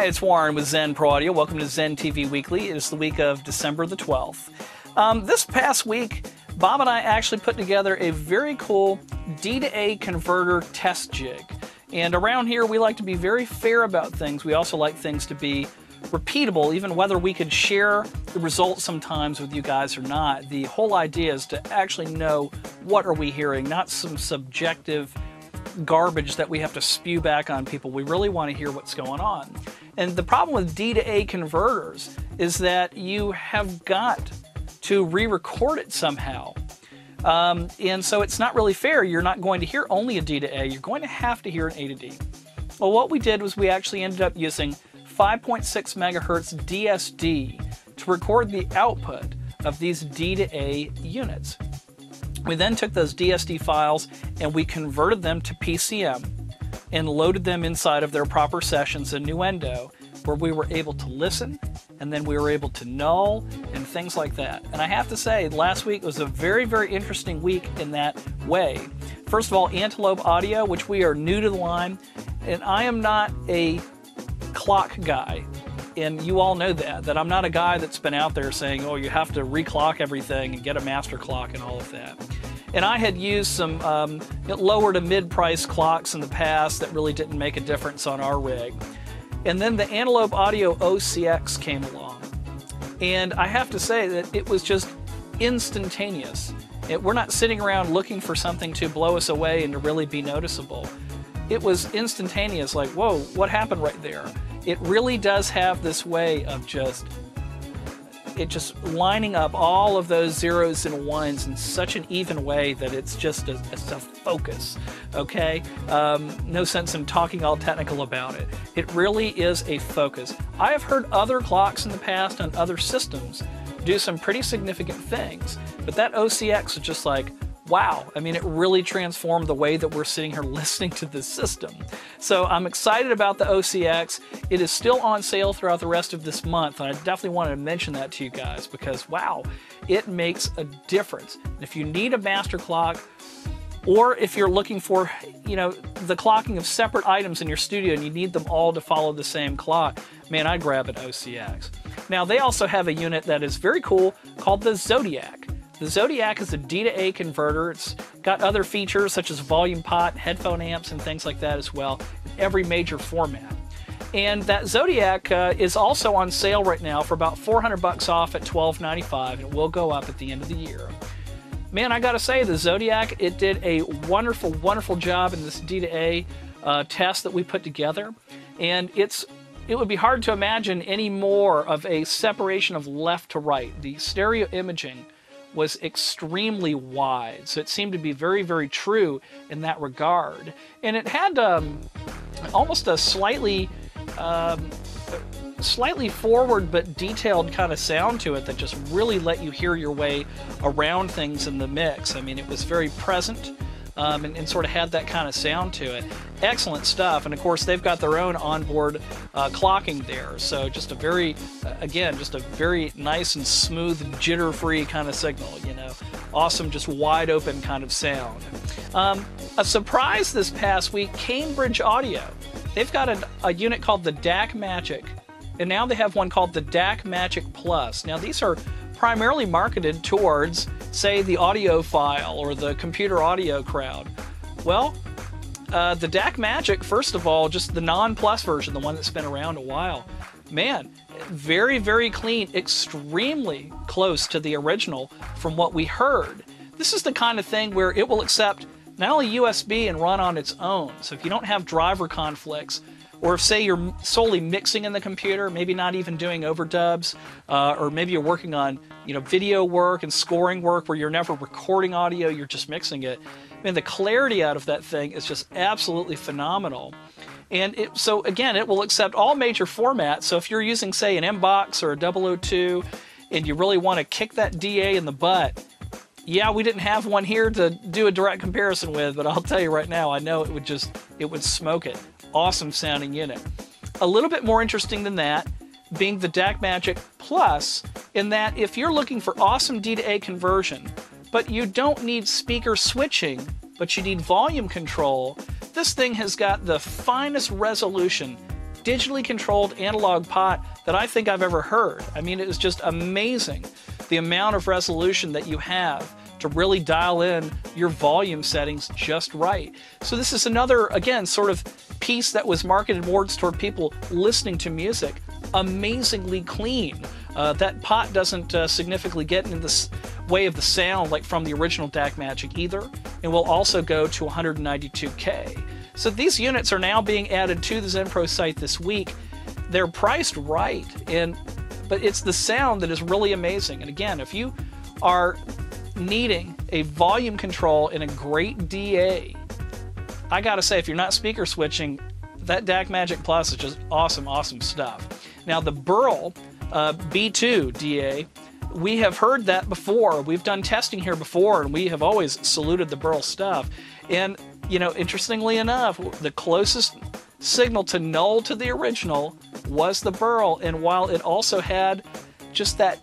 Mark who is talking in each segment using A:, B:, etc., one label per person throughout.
A: Hi, it's Warren with Zen Pro Audio. Welcome to Zen-TV Weekly. It is the week of December the 12th. This past week, Bob and I actually put together a very cool D-to-A converter test jig. And around here, we like to be very fair about things. We also like things to be repeatable, even whether we could share the results sometimes with you guys or not. The whole idea is to actually know what are we hearing, not some subjective garbage that we have to spew back on people. We really want to hear what's going on. And the problem with D-to-A converters is that you have got to re-record it somehow. And so it's not really fair. You're not going to hear only a D-to-A. You're going to have to hear an A to D. Well, what we did was we actually ended up using 5.6 megahertz DSD to record the output of these D-to-A units. We then took those DSD files and we converted them to PCM and loaded them inside of their proper sessions in Nuendo, where we were able to listen and then we were able to null and things like that. And I have to say, last week was a very, very interesting week in that way. First of all, Antelope Audio, which we are new to the line, and I am not a clock guy. And you all know that I'm not a guy that's been out there saying, oh, you have to reclock everything and get a master clock and all of that. And I had used some lower to mid-price clocks in the past that really didn't make a difference on our rig. And then the Antelope Audio OCX came along. And I have to say that it was just instantaneous. We're not sitting around looking for something to blow us away and to really be noticeable. It was instantaneous, like, whoa, what happened right there? It really does have this way of just lining up all of those zeros and ones in such an even way that it's just a focus, okay? No sense in talking all technical about it. It really is a focus. I have heard other clocks in the past on other systems do some pretty significant things, but that OCX is just like, wow, I mean, it really transformed the way that we're sitting here listening to this system. So I'm excited about the OCX. It is still on sale throughout the rest of this month, and I definitely wanted to mention that to you guys because, wow, it makes a difference. If you need a master clock, or if you're looking for, the clocking of separate items in your studio and you need them all to follow the same clock, man, I'd grab an OCX. Now, they also have a unit that is very cool called the Zodiac. The Zodiac is a D-to-A converter. It's got other features such as volume pot, headphone amps, and things like that as well, in every major format. And that Zodiac is also on sale right now for about $400 off at $12.95, and it will go up at the end of the year. Man, I gotta say, the Zodiac, it did a wonderful, wonderful job in this D-to-A test that we put together. And it would be hard to imagine any more of a separation of left to right. The stereo imaging was extremely wide, so it seemed to be very, very true in that regard. And it had almost a slightly forward but detailed kind of sound to it that just really let you hear your way around things in the mix. I mean, it was very present and sort of had that kind of sound to it. Excellent stuff. And of course, they've got their own onboard clocking there. So just a very, again, just a very nice and smooth, jitter-free kind of signal, Awesome, just wide open kind of sound. A surprise this past week, Cambridge Audio. They've got a unit called the DACMagic, and now they have one called the DACMagic Plus. Now, these are primarily marketed towards, say, the audiophile or the computer audio crowd. Well, the DACMagic, first of all, just the non-plus version, the one that's been around a while, man, very, very clean, extremely close to the original from what we heard. This is the kind of thing where it will accept not only USB and run on its own. So if you don't have driver conflicts, or if, say, you're solely mixing in the computer, maybe not even doing overdubs, or maybe you're working on, video work and scoring work where you're never recording audio, you're just mixing it. I mean, the clarity out of that thing is just absolutely phenomenal. And so again, it will accept all major formats. So if you're using, say, an M-Box or a 002, and you really want to kick that DA in the butt, yeah, we didn't have one here to do a direct comparison with, but I'll tell you right now, I know it would smoke it. Awesome sounding unit. A little bit more interesting than that being the DACMagic Plus, in that if you're looking for awesome D-to-A conversion, but you don't need speaker switching, but you need volume control, this thing has got the finest resolution digitally controlled analog pot that I think I've ever heard. I mean, it is just amazing the amount of resolution that you have to really dial in your volume settings just right. So this is another, again, sort of piece that was marketed more toward people listening to music. Amazingly clean. That pot doesn't significantly get in the way of the sound like from the original DACMagic either, and will also go to 192K. So these units are now being added to the Zen Pro site this week. They're priced right, but it's the sound that is really amazing. And again, if you are needing a volume control in a great DA, I gotta say, if you're not speaker switching, that DACMagic Plus is just awesome, awesome stuff. Now the Burl B2 DA, we have heard that before. We've done testing here before, and we have always saluted the Burl stuff. And, you know, interestingly enough, the closest signal to null to the original was the Burl, and while it also had just that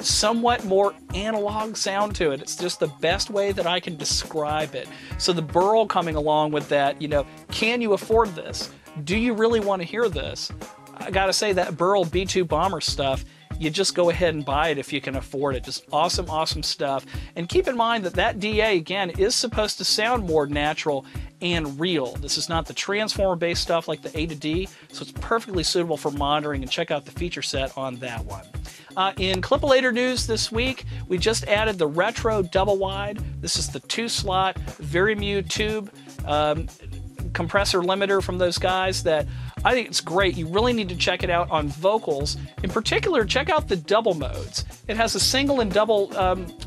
A: somewhat more analog sound to it, it's just the best way that I can describe it. So the Burl coming along with that, you know, can you afford this? Do you really want to hear this? I gotta say, that Burl B2 Bomber stuff, you just go ahead and buy it if you can afford it. Just awesome, awesome stuff. And keep in mind that that DA, again, is supposed to sound more natural and real. This is not the transformer-based stuff like the A to D, so it's perfectly suitable for monitoring, and check out the feature set on that one. In Clipalator news this week, we just added the retro double-wide. This is the 2-slot Vari-MU tube compressor limiter from those guys that I think it's great. You really need to check it out on vocals. In particular, check out the double modes. It has a single and double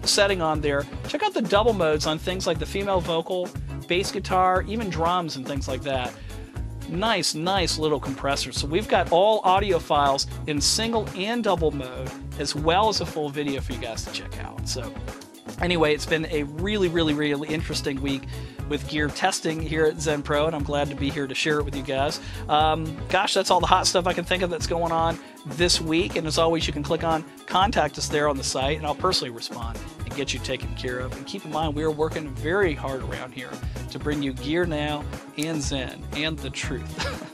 A: setting on there. Check out the double modes on things like the female vocal, bass guitar, even drums and things like that. Nice, nice little compressor. So we've got all audio files in single and double mode, as well as a full video for you guys to check out. So anyway, it's been a really, really, really interesting week with gear testing here at Zen Pro, and I'm glad to be here to share it with you guys. Gosh, that's all the hot stuff I can think of that's going on this week, and as always, you can click on Contact Us there on the site, and I'll personally respond and get you taken care of. And keep in mind, we are working very hard around here to bring you gear now and Zen and the truth.